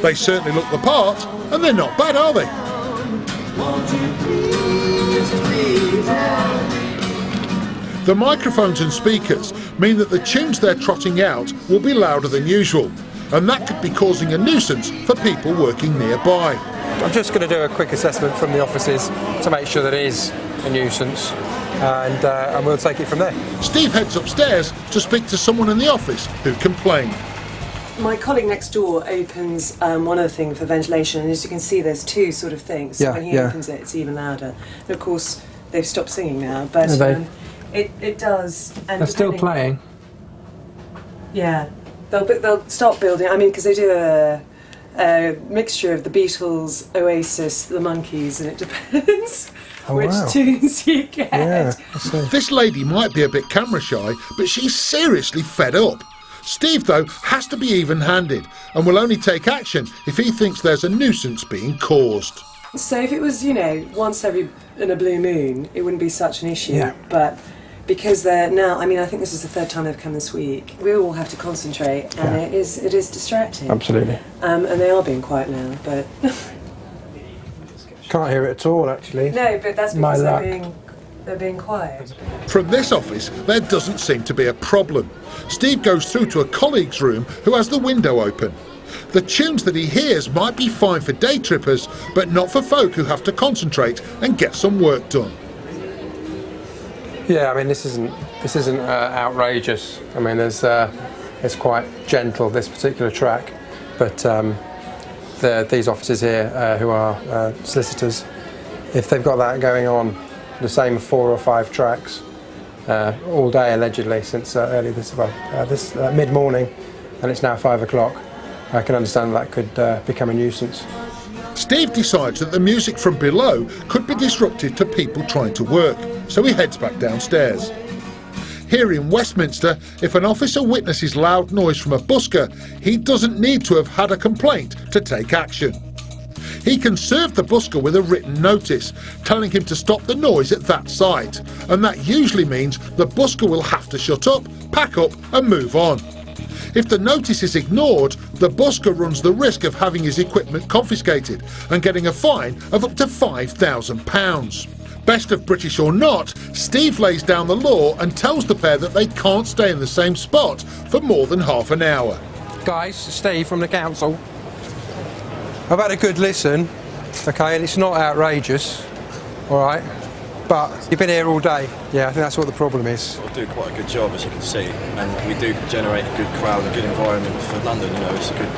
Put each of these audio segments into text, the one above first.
They certainly look the part, and they're not bad, are they? The microphones and speakers mean that the tunes they're trotting out will be louder than usual, and that could be causing a nuisance for people working nearby. I'm just going to do a quick assessment from the offices to make sure that it is a nuisance, and we'll take it from there. Steve heads upstairs to speak to someone in the office who complained. My colleague next door opens one other thing for ventilation, and as you can see there's two sort of things. So when he opens it, it's even louder. And of course they've stopped singing now, but it does. And they're still playing. Yeah, they'll start building. I mean, because they do a mixture of the Beatles, Oasis, the Monkees, and it depends which tunes you get. Yeah, this lady might be a bit camera shy, but she's seriously fed up. Steve, though, has to be even-handed and will only take action if he thinks there's a nuisance being caused. So if it was, you know, once in a blue moon, it wouldn't be such an issue. Yeah. But because they're now, I mean, I think this is the third time they've come this week, we all have to concentrate, and it is distracting. Absolutely. And they are being quiet now, but... Can't hear it at all, actually. No, but that's because they're being quiet. From this office, there doesn't seem to be a problem. Steve goes through to a colleague's room who has the window open. The tunes that he hears might be fine for day trippers, but not for folk who have to concentrate and get some work done. Yeah, I mean, this isn't outrageous. I mean, it's quite gentle, this particular track, but these officers here who are solicitors, if they've got that going on, the same 4 or 5 tracks all day allegedly since early this mid-morning, and it's now 5 o'clock. I can understand that could become a nuisance. Steve decides that the music from below could be disruptive to people trying to work, so he heads back downstairs. Here in Westminster, if an officer witnesses loud noise from a busker, he doesn't need to have had a complaint to take action. He can serve the busker with a written notice, telling him to stop the noise at that site, and that usually means the busker will have to shut up, pack up and move on. If the notice is ignored, the busker runs the risk of having his equipment confiscated and getting a fine of up to £5,000. Best of British or not, Steve lays down the law and tells the pair that they can't stay in the same spot for more than half an hour. Guys, Steve from the council. I've had a good listen, okay, and it's not outrageous, all right, but you've been here all day. Yeah, I think that's what the problem is. We do quite a good job, as you can see, and we do generate a good crowd, a good environment for London. You know, it's a good.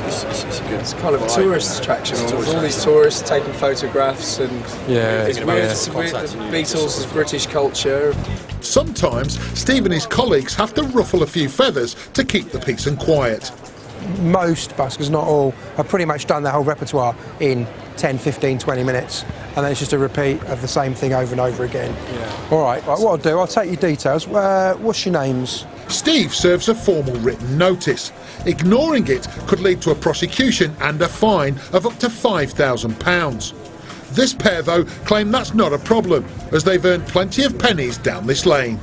It's kind of a tourist attraction. All these tourists taking photographs, and it's weird. The Beatles is British culture. Sometimes Steve and his colleagues have to ruffle a few feathers to keep the peace and quiet. Most buskers, not all, have pretty much done their whole repertoire in 10, 15, 20 minutes, and then it's just a repeat of the same thing over and over again. Yeah. All right, what I'll do, I'll take your details. What's your names? Steve serves a formal written notice. Ignoring it could lead to a prosecution and a fine of up to £5,000. This pair, though, claim that's not a problem, as they've earned plenty of pennies down this lane.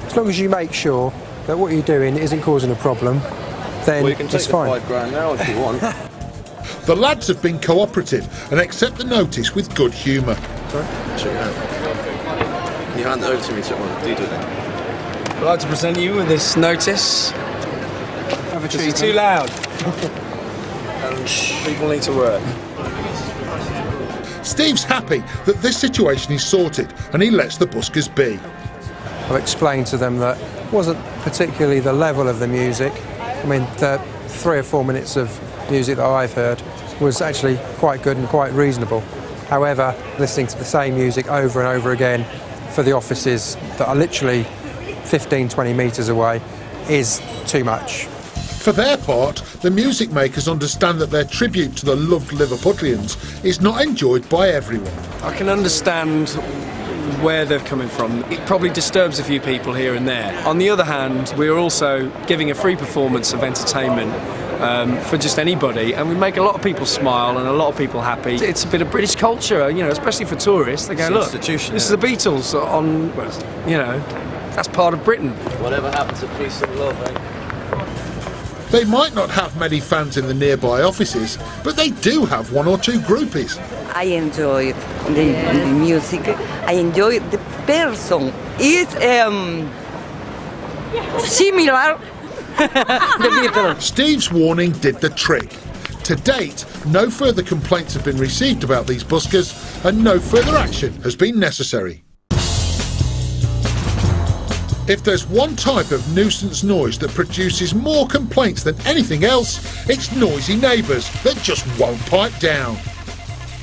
As long as you make sure that what you're doing isn't causing a problem, then well, you can take it's fine. The £5,000 now if you want. The lads have been cooperative and accept the notice with good humour. Sorry? Check it out. Can you hand it over to me so I do it? I'd like to present you with this notice. It's too loud. And people need to work. Steve's happy that this situation is sorted and he lets the buskers be. I've explained to them that it wasn't particularly the level of the music. I mean, the 3 or 4 minutes of music that I've heard was actually quite good and quite reasonable. However, listening to the same music over and over again for the offices that are literally 15, 20 metres away is too much. For their part, the music makers understand that their tribute to the loved Liverpudlians is not enjoyed by everyone. I can understand where they're coming from. It probably disturbs a few people here and there. On the other hand, we're also giving a free performance of entertainment for just anybody, and we make a lot of people smile and a lot of people happy. It's a bit of British culture, you know, especially for tourists. They go, look, this is the Beatles on, you know, that's part of Britain. Whatever happened to peace and love, eh? They might not have many fans in the nearby offices, but they do have one or two groupies. I enjoy the music. I enjoy the person. It's similar the Beatles. Steve's warning did the trick. To date, no further complaints have been received about these buskers and no further action has been necessary. If there's one type of nuisance noise that produces more complaints than anything else, it's noisy neighbours that just won't pipe down.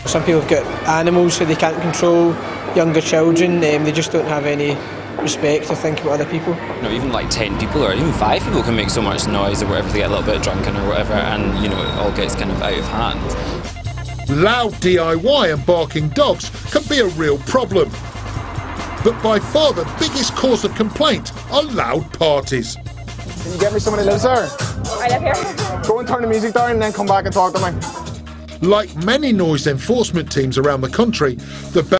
Some people have got animals who they can't control, younger children, they just don't have any respect or think about other people. You know, even like 10 people or even 5 people can make so much noise or whatever, they get a little bit drunken or whatever, and you know, it all gets kind of out of hand. Loud DIY and barking dogs can be a real problem. But by far the biggest cause of complaint are loud parties. Can you get me someone who lives there? I live here. Go and turn the music down and then come back and talk to me. Like many noise enforcement teams around the country, the